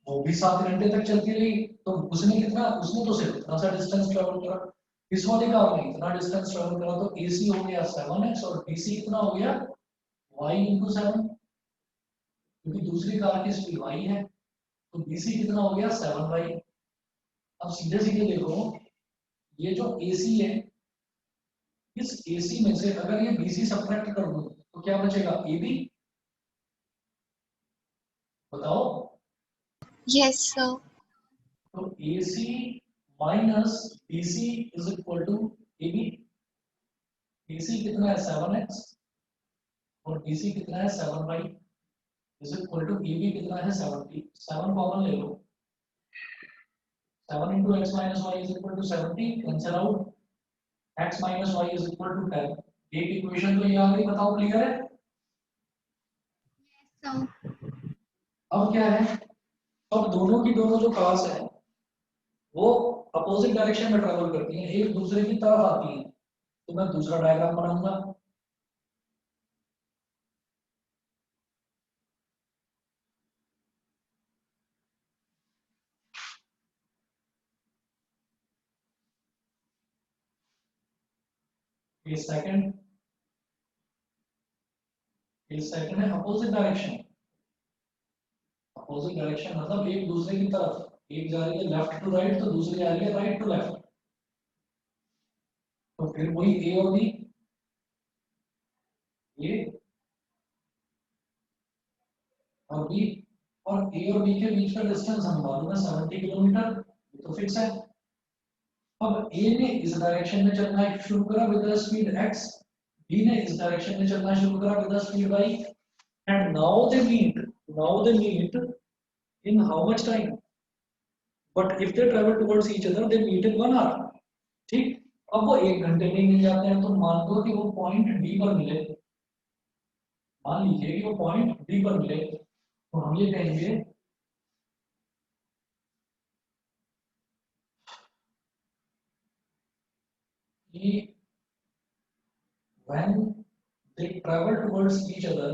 वो भी 7 घंटे तक चलती रही, तो उसने कितना, उसने तो सिर्फ इतना सा डिस्टेंस ट्रेवल करा, इस वाली कार ने इतना डिस्टेंस ट्रेवल करा, तो AC हो गया 7x और BC कितना हो गया, y इंटू 7, क्योंकि दूसरी कार की स्पीड y है, तो BC कितना हो गया, 7y। अब सीधे सीधे देखो, ये जो AC है, इस AC में से अगर ये BC सब्ट्रैक्ट कर दूं तो क्या बचेगा, AB। बताओ। Yes, sir. तो AC minus BC is equal to AB। AC कितना है, 7x, और BC कितना है, 7y, is equal to AB कितना है, 70। 7 कॉमन ले लो, 7 into x minus y is equal to 70, cancel out, x minus y is equal to 10। एक equation तो ये आ गई, बताओ क्लियर है। So, अब क्या है, अब दोनों की दोनों जो कार्स है वो अपोजिट डायरेक्शन में ट्रेवल करती हैं, एक दूसरे की तरफ आती हैं। तो मैं दूसरा डायग्राम बनाऊंगा। ये सेकंड है अपोजिट डायरेक्शन। अपोजिट डायरेक्शन मतलब एक दूसरे की तरफ, एक जा रही है लेफ्ट टू राइट तो दूसरी जा रही है राइट टू लेफ्ट। तो फिर वही ए और बी, ए और बी, और ए और बी के बीच का डिस्टेंस हम मालूम है 70 किलोमीटर, ये तो फिक्स है। अब ए ने इस डायरेक्शन में चलना शुरू करा with the speed x, B ने इस डायरेक्शन में चलना शुरू करा with the speed y, and now they meet in how much time? But if they travel towards each other, they meet in 1 hour. ठीक, अब वो 1 घंटे में मिल जाते हैं, तो मान दो कि वो पॉइंट डी पर मिले, मान लीजिए कि वो पॉइंट डी पर मिले, तो हम ये कहेंगे कि when they travel towards each other,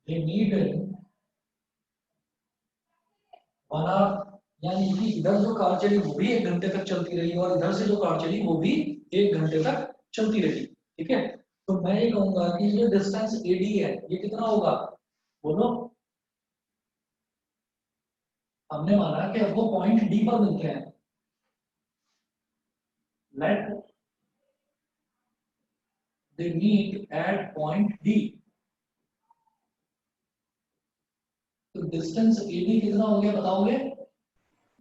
they meet in 1 hour। यानी कि इधर जो कार चली वो भी 1 घंटे तक चलती रही और इधर से जो कार चली वो भी 1 घंटे तक चलती रही। ठीक है, तो मैं ये कहूंगा कि ये डिस्टेंस एडी है, ये कितना होगा बोलो। हमने माना कि अब वो पॉइंट डी पर मिलते हैं, let they meet at point D, तो डिस्टेंस एडी कितना हो गया बताओगे?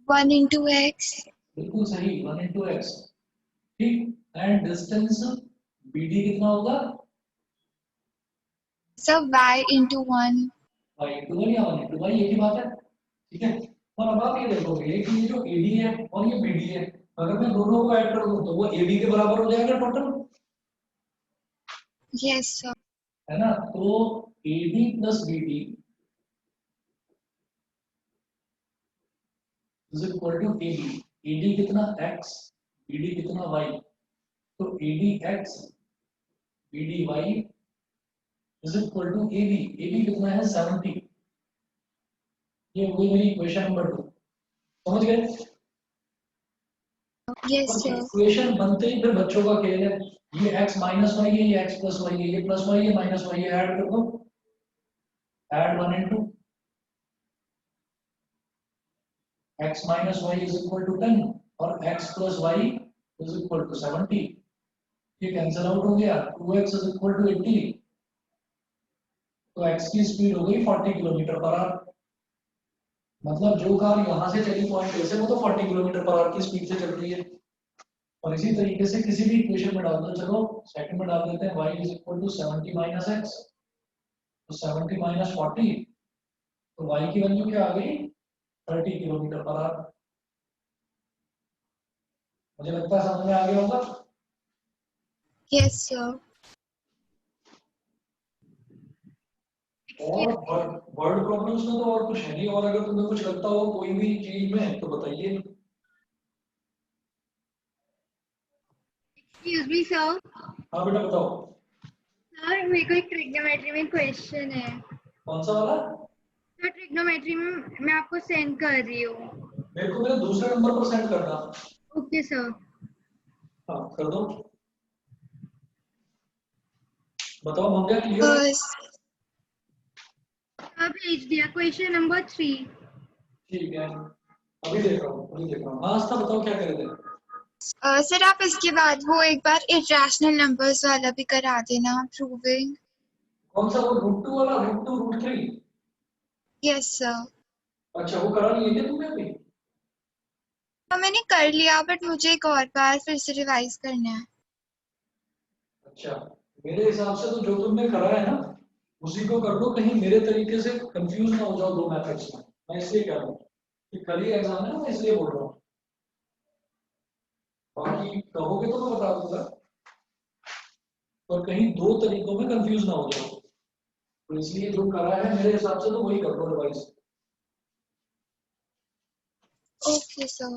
1 into x। बिल्कुल सही, 1 into x। ठीक, एंड डिस्टेंस बीडी कितना होगा? सब y into 1। y into 1 या 1 into y, एक ही बात है। ठीक है, और अब आप ये देखोगे कि ये जो एडी है और ये बीडी है, अगर मैं दोनों को ऐड कर दूं तो वो एबी के बराबर हो जाएगा टोटल, यस सर। है ना। तो AD plus BD is equal to AB. AD कितना x, बीडी कितना y, तो AD x BD y is equal to AB. AB कितना है 70। ये हो गई मेरी इक्वेशन नंबर 2, समझ गए? Yes sir. इक्वेशन बनते ही फिर बच्चों का खेल है, ये x माइनस वाई है, ये x प्लस वाई है, ये प्लस वाई है माइनस वाई है, ऐड कर दो, add 1 into x minus y is equal to 10 और x plus y is equal to 70। ये कैंसिल आउट हो गया, 2x is equal to 80, तो x की स्पीड हो गई 40 किलोमीटर पर आवर। मतलब जो कार यहाँ से चली पॉइंट ए से वो तो 40 किलोमीटर पर आवर की स्पीड से चल रही है। और इसी तरीके से किसी भी इक्वेशन में डाल दो, चलो सेकंड में डाल देते हैं y is equal to 70 minus x, तो 70 minus 40, तो y की वैल्यू क्या आ गई 30 किलोमीटर पर आवर। मुझे लगता है समझ में आ गया होगा। Yes sir. और वर्ड प्रॉब्लम्स में तो और कुछ है नहीं, और अगर तुम्हें कुछ लगता हो कोई भी चीज में तो बताइए। Excuse me sir. हाँ बेटा बताओ। सर मेरे को एक ट्रिग्नोमेट्री में क्वेश्चन है। कौन सा वाला? सर ट्रिग्नोमेट्री में मैं आपको सेंड कर रही हूँ। मेरे को मेरे दूसरे नंबर पर सेंड करना। Okay sir. हाँ कर दो, बताओ हो गया क्लियर? अब भेज दिया क्वेश्चन नंबर 3। ठीक है, अभी देख रहा हूँ, अभी देख रहा हूँ। हाँ आस्था बताओ क्या कर रहे थे? सर आप इसके बाद वो एक बार इरेशनल नंबर्स वाला भी करा देना, प्रूविंग। कौन सा, वो √2 वाला, √2 √3? Yes sir. अच्छा वो करा लिए क्या तुमने अभी? मैंने कर लिया बट मुझे एक और बार फिर से रिवाइज करना है। अच्छा, मेरे हिसाब से तो जो तुमने करा है ना उसी को कर दो, कहीं मेरे तरीके से कंफ्यूज ना हो जाओ दो मैथड्स में। मैं इसलिए कह रहा हूँ कि कल ही एग्जाम है ना, मैं इसलिए बोल रहा हूँ। बाकी कहोगे तो मैं बता दूंगा, पर कहीं दो तरीकों में कंफ्यूज ना हो जाओ, तो इसलिए जो करा है मेरे हिसाब से तो वही कर दो रिवाइज, ओके सर।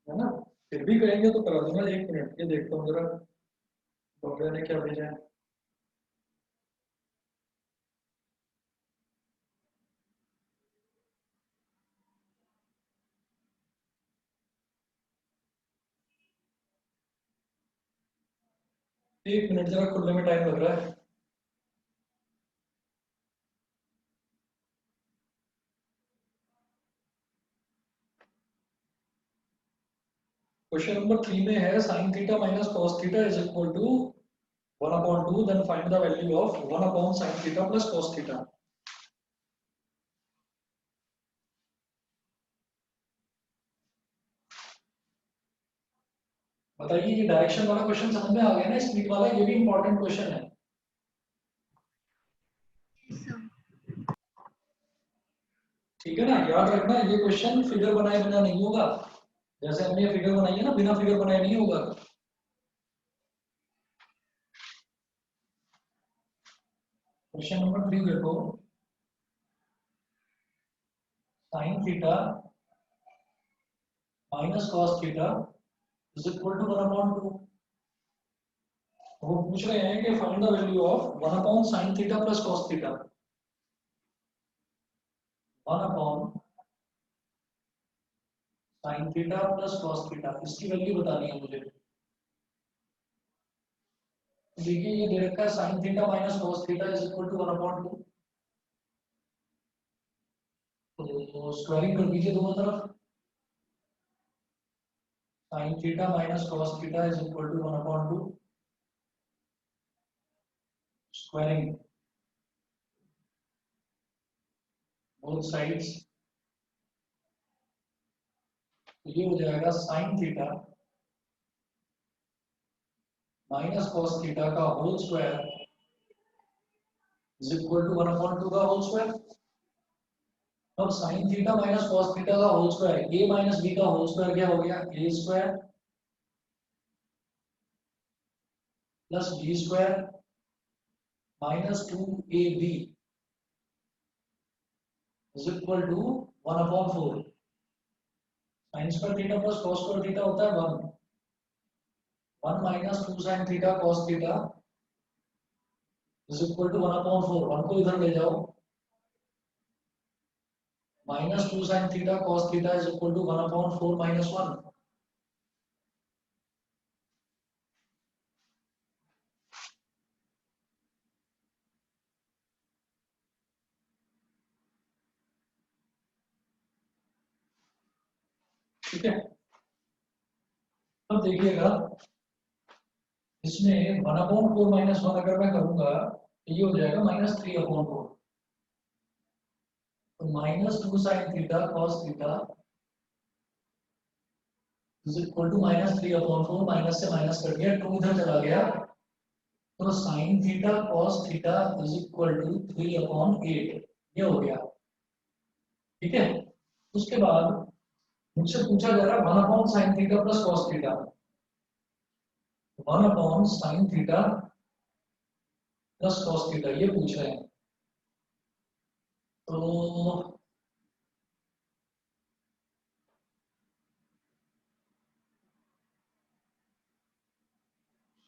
है ना। फिर भी करेंगे तो करा दूंगा। 1 मिनट ये देखता हूँ जरा भव्या ने क्या भेजा है। एक मिनट, जरा खुलने में टाइम लग रहा है। क्वेश्चन नंबर 3 में है sine theta minus cos theta is equal to 1/2, then find the value of 1 sine theta plus cos theta. बताइए, ये डायरेक्शन वाला क्वेश्चन समझ में आ गया ना? स्प्लिट वाला ये भी इंपॉर्टेंट क्वेश्चन है। ठीक है ना, याद रखना ये क्वेश्चन फिगर बनाए बिना नहीं होगा। जैसे हमने ये फिगर बनाई है ना, बिना फिगर बनाए नहीं होगा। क्वेश्चन नंबर 3 देखो, sine theta minus cos theta is equal to 1/2। वो पूछ रहे हैं कि find the value of 1 sine theta plus cos theta. 1 sine theta plus cos theta, इसकी वैल्यू बतानी है मुझे। देखिए ये दे रखा है sine theta minus cos theta is equal to 1/2। तो स्क्वायरिंग कर दीजिए दोनों तरफ। Sine theta minus cos theta is equal to 1/2 squaring both sides. ये हो जाएगा sine theta minus cos theta का whole square is equal to 1/2 का होल स्क्वायर। अब sine theta minus cos theta का whole square, A minus B का whole square क्या हो गया? A square plus B square minus 2ab is equal to 1/4। Sine square theta plus cos square theta होता है 1। 1 minus 2 sine theta cos theta is equal to 1/4। 1 को इधर ले जाओ, minus 2 sine theta cos theta is equal to 1/4 minus 1। ठीक है, अब देखिएगा इसमें 1/4 माइनस 1 अगर मैं करूंगा तो ये हो जाएगा -3/4। तो -2 sine theta cos theta is equal to -3/4। Minus से माइनस कर दिया, 2 इधर चला गया, तो sine theta cos theta is equal to 3/8 ये हो गया। ठीक है, उसके बाद मुझसे पूछा जा रहा है 1 sine theta plus cos theta. 1 sine theta plus cos theta ये पूछ रहे हैं। तो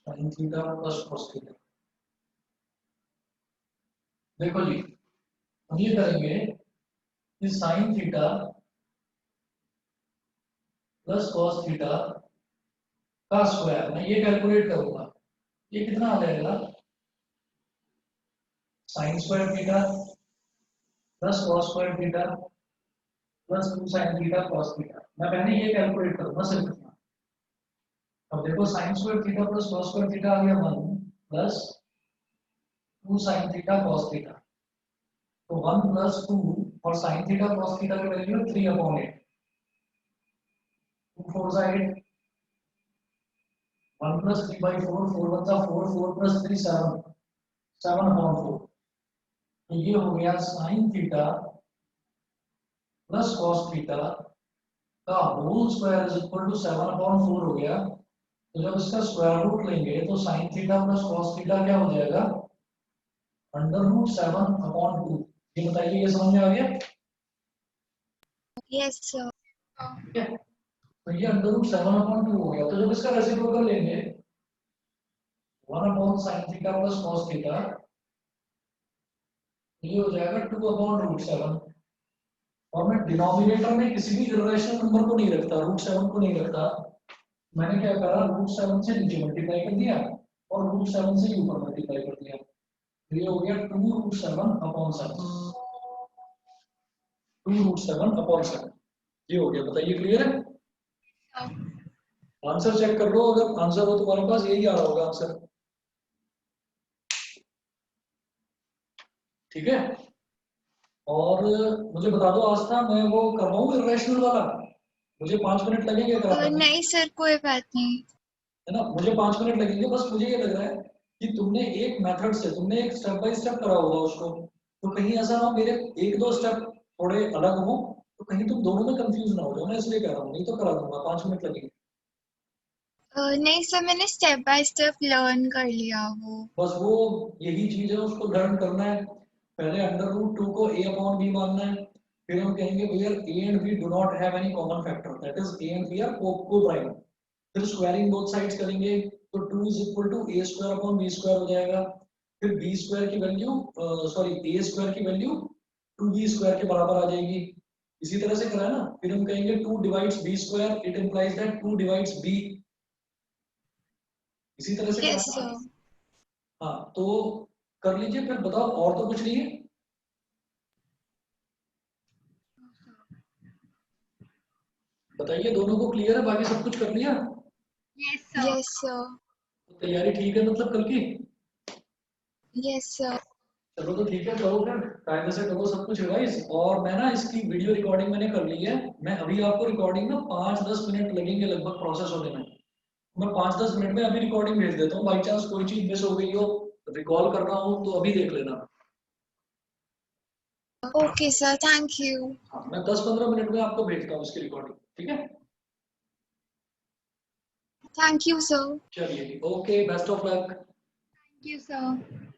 sine theta plus cos theta, देखो जी हम ये करेंगे कि sign theta plus cos theta का स्क्वायर मैं ये कैलकुलेट करूंगा। ये कितना आ जाएगा? Sign square theta plus cos square theta plus 2 sine theta cos theta. मैं पहले ये कैलकुलेट करूंगा सिर्फ इतना। अब देखो sign square theta plus cos square theta आ गया 1 plus 2 sine theta cos theta. तो 1 प्लस 2 और साइन थीटा कॉस थीटा की वैल्यू है 3/8। 2 4 जा 8, 1 प्लस 3/4, 4 1 जा 4, 4 प्लस 3 7, 7/4। तो ये हो गया sine theta plus cos theta का whole square is equal to 7/4 हो गया। तो जब इसका स्क्वायर रूट लेंगे तो sine theta plus cos theta क्या हो जाएगा? √7/2। ये बताइए, ये समझ में आ गया? Yes, sir. ठीक है, तो ये √7/2 हो गया। तो जब इसका रेसिप्रोकल लेंगे 1 sine theta plus cos theta, ये हो जाएगा 2/√7। और मैं डिनोमिनेटर में किसी भी इर्रेशनल नंबर को नहीं रखता, √7 को नहीं रखता। मैंने क्या करा, √7 से नीचे मल्टीप्लाई कर दिया और √7 से ऊपर मल्टीप्लाई कर दिया, ये हो गया 2√7/7, 2√7/7, ये हो गया। बताइए क्लियर है? आंसर चेक कर लो, अगर आंसर हो तुम्हारे पास यही आ रहा होगा आंसर, ठीक है। और मुझे बता दो आस्था, मैं वो करवाऊं इरेशनल वाला, मुझे 5 मिनट लगेंगे कराने में, नहीं सर, कोई बात नहीं। है ना, मुझे 5 मिनट लगेंगे। बस मुझे ये लग रहा है कि तुमने एक मेथड से, तुमने एक स्टेप बाय स्टेप करा होगा उसको, तो कहीं ऐसा ना हो मेरे 1-2 स्टेप थोड़े अलग हो, तो कहीं तुम दोनों में कंफ्यूज ना हो जाओ, मैं इसलिए कह रहा हूँ, नहीं तो करा दूंगा, 5 मिनट लगेंगे। नहीं सर, मैंने स्टेप बाय स्टेप लर्न कर लिया वो। बस वो यही चीज है, उसको लर्न करना है। पहले √2 को a/b मानना है, फिर हम कहेंगे भैया a and b do not have any common factor, that is a and b are coprime. फिर स्क्वायरिंग बोथ साइड्स करेंगे, तो 2 = a²/b² हो जाएगा। फिर b² की वैल्यू, सॉरी a² की वैल्यू 2b² के बराबर आ जाएगी। इसी तरह से करा है ना, फिर हम कहेंगे 2 divides b², it implies that 2 divides b, इसी तरह से करा यस है सर। ना। हाँ तो कर लीजिए, फिर बताओ, और तो कुछ नहीं है? बताइए, दोनों को क्लियर है, बाकी सब कुछ कर लिया? Yes sir. Yes sir. तो तैयारी ठीक है मतलब कल की? Yes sir. चलो तो ठीक है, करो फिर कायदे से करो सब कुछ रिवाइज। और मैं ना इसकी वीडियो रिकॉर्डिंग मैंने कर ली है, मैं अभी आपको रिकॉर्डिंग ना 5-10 मिनट लगेंगे लगभग प्रोसेस होने में, मैं 5-10 मिनट में अभी रिकॉर्डिंग भेज देता हूँ। बाई चांस कोई चीज मिस हो गई हो, रिकॉल करना हो, तो अभी देख लेना। Okay sir, thank you. हाँ, मैं 10-15 मिनट में आपको भेजता हूँ इसकी रिकॉर्डिंग, ठीक है? Thank you sir. चलिए, okay, best of luck. Thank you sir.